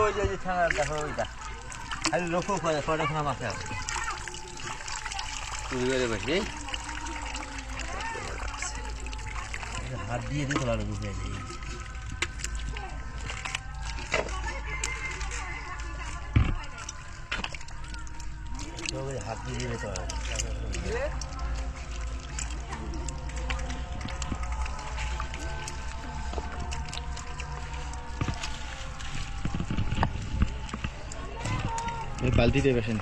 ওই যে ছাড়া দেখো ওইটা খালি লক্ষ্য করে কয়টা খানা মাছ আছে তুই বেরে বসে হাত দিয়ে দিতে পারো বুঝে হাত দিয়ে দিতে পারো বালতি দিয়ে বসেন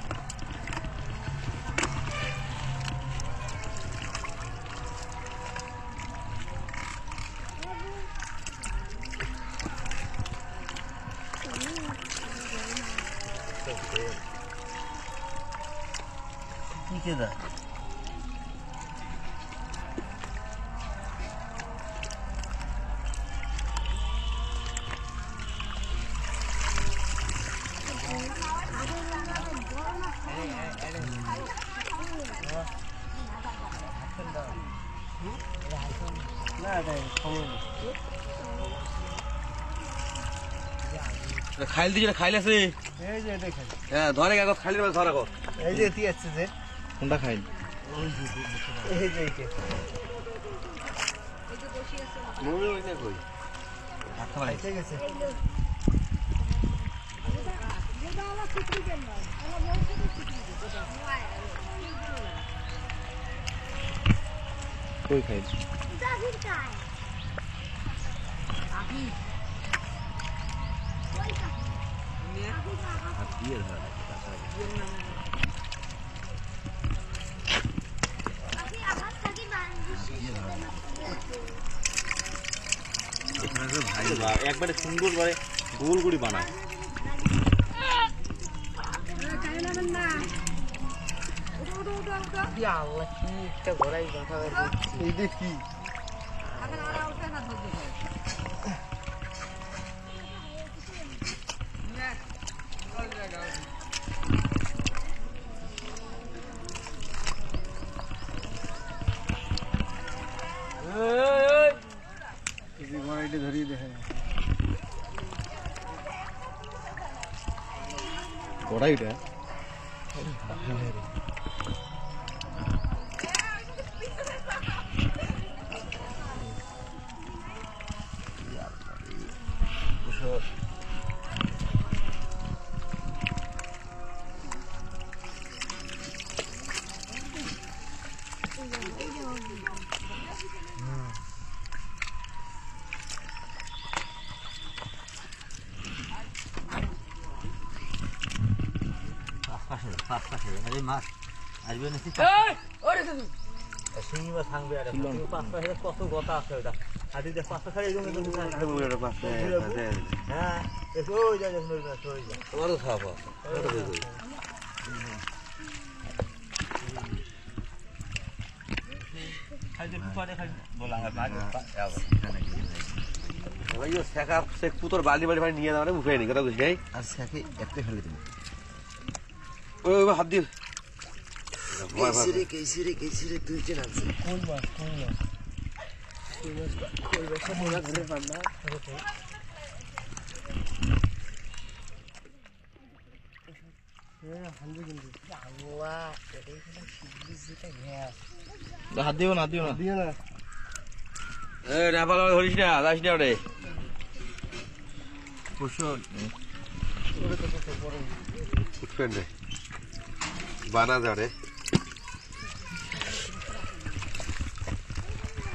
ঠিক আছে খাইল দিছে খাইল আছে এই যে দেখেন হ্যাঁ ধরে কাগজ খাইল ধরে রাখো এই যে এটি আছে যে কোনটা খাইল এই যে এইটা মনে হয় না কই আচ্ছা ভাই ঠিক আছে কই খাইল একবারে সুন্দর করে গোল করে বানায় এই দেখি ধরিয়ে দেখে কড়াইটা মাছ আসবে না শিঙি মাছ থাকবে আর পাঁচটা কত গতা আছে ওটা হাতি দেখ পাঁচটা খালি হ্যাঁ ওই যা তোমারও খাওয়া পুতোর বালি বাড়ি বাড়ি নিয়ে যাওয়া উঠে নি কথা বুঝলি আর শেখে একটা ফেলে দিন ওই হাত দিয়ে কেসিরে দুইজন আছে কোন মাছ হাত দিও না ধরিস না যাস না ওরে উঠবেন রে বানা যারে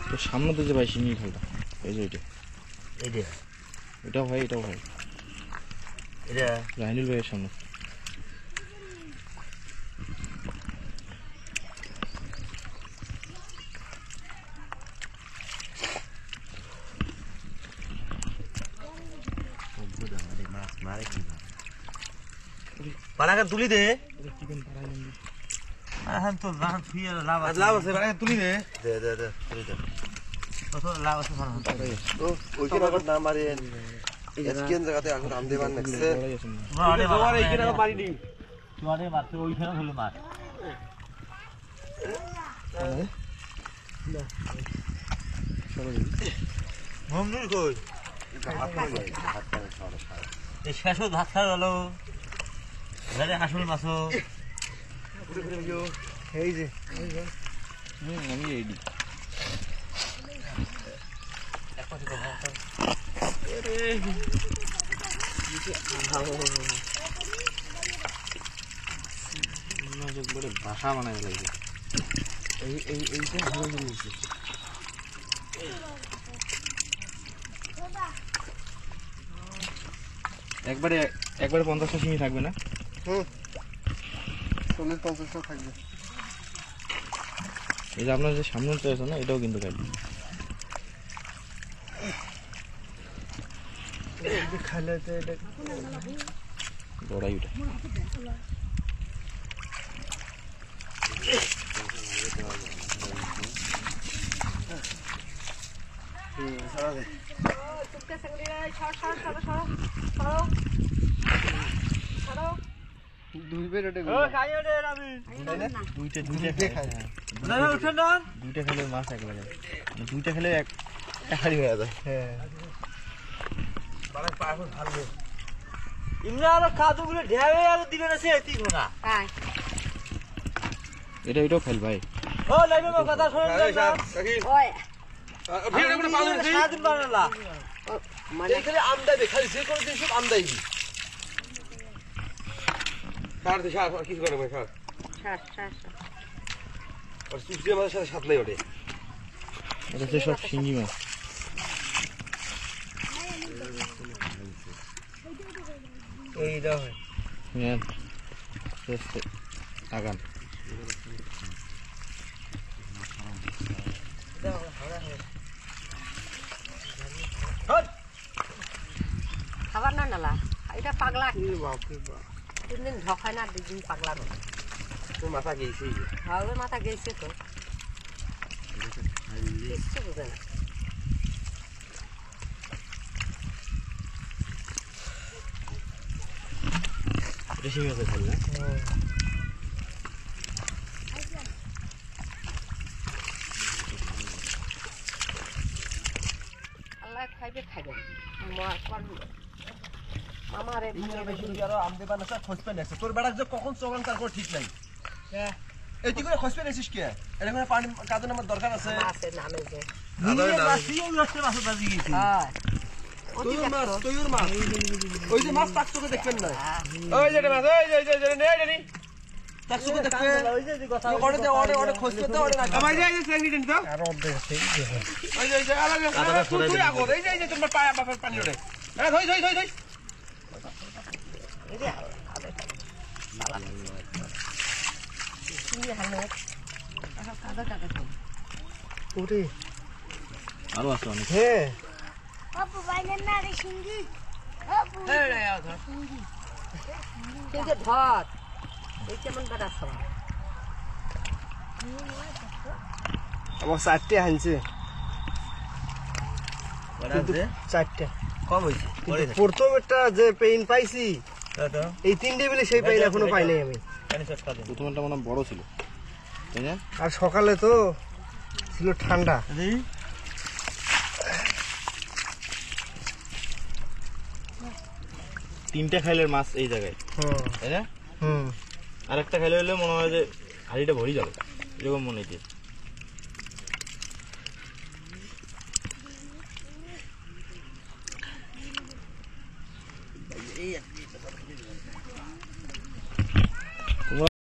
তো সামনে তো যে ভাই শিঙি খালটা এই যে এটাও ভাই এটা রাহিনুল ভাইয়ের সামনে পানাকে তুলি দে তো লাভ আছে পানাকে তুলি দে তুলি দে লাভ আছে নাম মারি স্কিন জায়গাতে এখন নাম দেবার নেক্সে এইখানে মারিনি তোমারে মারতে ওইখানে হলো মার মমনুল কই হাত শেষ ভাত খাওয়া হলো আসল মাছও এই যে আমি রেডি ভাষা বানাই লাগবে এইটা ভালো জিনিস একবারে 50টা শিঙি থাকবে না? 40-50টা থাকবে। এই যে আপনার যে সামনে আছে না এটাও কিন্তু খাইবে খাইলে তো এটা বড়াই ওটা সারা দে দুই বের ওটা দুইটা খাই দুইটা খেলে মাছ এক লাগে দুইটা খেলে একটা খালি হয়ে যায় হ্যাঁ ইমরা আরো খাদু গুলো ঢেবে আর দিবে না সে এতি ঘোনা এটাও খেল ভাই ও লাইবে মো কথা শুনেন না ওই ভিড়ে করে পাউন দিই সারাদিন বানালা মানে এখানে আমদাই খালি যে করে দিন সব আমদাই কার দিশা কিছু করে ভাই কার আর সুসিয়া মাছের সাথে সাথ নাই ওঠে এটা তো সব শিঙি মাছ এইটা হয় হ্যাঁ আগান খাবার না নালা এটা পাগলা বাপরে বাপ তিনদিন ঢকায় না দুদিন পাগলা না তোর মাথা গেছে হাওড়ে মাথা গেছে তো কিচ্ছু বুঝে না এটা শিঙি মাছের খেল না আল্লাহ খাইবে খাইবে মামারে আমদে বানাসা খসপে নেছে তোর বেড়া যে কখন চগান তার কোনো ঠিক নাই এই তুই করে খসপে নেছিস কি এটা কোনো পানি কাজের আমার দরকার আছে মাছের নামে যে হ্যাঁ তুইর মাছ ওই যে মাছ তাক চোখে দেখবেন না ওই যে মাছ এই যে নে নে তাক চোখে দেখবে ওই যে কথা ওরে যে ওরে খসপে তো ওরে না ভাই এই যে সেঙ্গি দিন তো আর অর্ধেক আছে ওই যে আলাদা তুই আগর এই যে তোমার পায়া বাপের পানি ওরে হ্যাঁ ধই এই যে সালা কি হালে কাদা কাদা ওরে আরো আছে অনেক হ্যাঁ Abu banyak nari singgi. Abu. তুই যে ধর এই কেমন বেড়া সবাই আমার 4টে আনছে কিন্তু 4টে কম হইছে প্রথম একটা যে পেইন পাইছি এই 3টে মিলে সেই পেইন এখনো পাই নাই আমি প্রথমটা মনে বড় ছিল তাই না আর সকালে তো ছিল ঠান্ডা তিনটা খাইলে মাছ এই জায়গায় তাই না আর একটা খাইলে হলে মনে হয় যে হাড়িটা ভরি যাবে এরকম মনে হচ্ছে